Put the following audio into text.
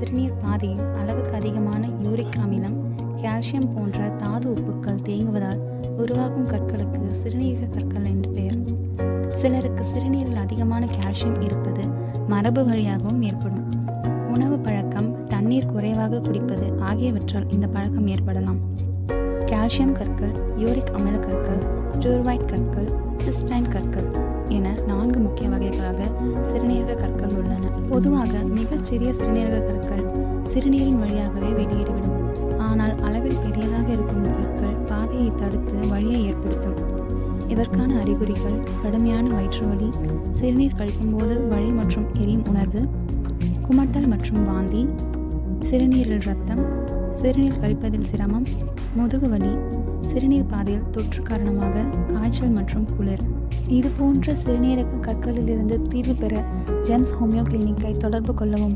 சிறுநீர் பாதையில் அளவுக்கு அதிகமான யூரிக் அமிலம், கால்சியம் போன்ற தாது உப்புக்கள் தேங்குவதால் உருவாகும் கற்களுக்கு சிறுநீரக கற்கள் என்று பெயர். சிலருக்கு சிறுநீரில் அதிகமான கால்சியம் இருப்பது மரபு வழியாகவும் ஏற்படும். உணவு பழக்கம், தண்ணீர் குறைவாக குடிப்பது ஆகியவற்றால் இந்த பழக்கம் ஏற்படலாம். கால்சியம் கற்கள், யூரிக் அமில கற்கள், ஸ்டெராய்ட் கற்கள், சிஸ்டைன் கற்கள் என 4 முக்கிய வகைகளாக சிறுநீரக கற்கள் உள்ளன. பொதுவாக மிகச்சிறிய சிறுநீரக கற்கள் சிறுநீரின் வழியாகவே வெளியேறிவிடும். ஆனால் அளவில் பெரியதாக இருக்கும் கற்கள் பாதையை தடுத்து வலியை ஏற்படுத்தும். இதற்கான அறிகுறிகள் கடுமையான வயிற்று வலி, சிறுநீர் கழிக்கும்போது வலி மற்றும் எரியும் உணர்வு, குமட்டல் மற்றும் வாந்தி, சிறுநீரில் இரத்தம், சிறுநீர் கழிப்பதில் சிரமம், முதுகு வலி, சிறுநீர் பாதையில் தொற்று காரணமாக காய்ச்சல் மற்றும் குளிர். இது போன்ற சிறுநீரக கற்களிலிருந்து தீர்வு பெற ஜெம்ஸ் ஹோமியோ கிளினிக்கை தொடர்பு கொள்ளவும்.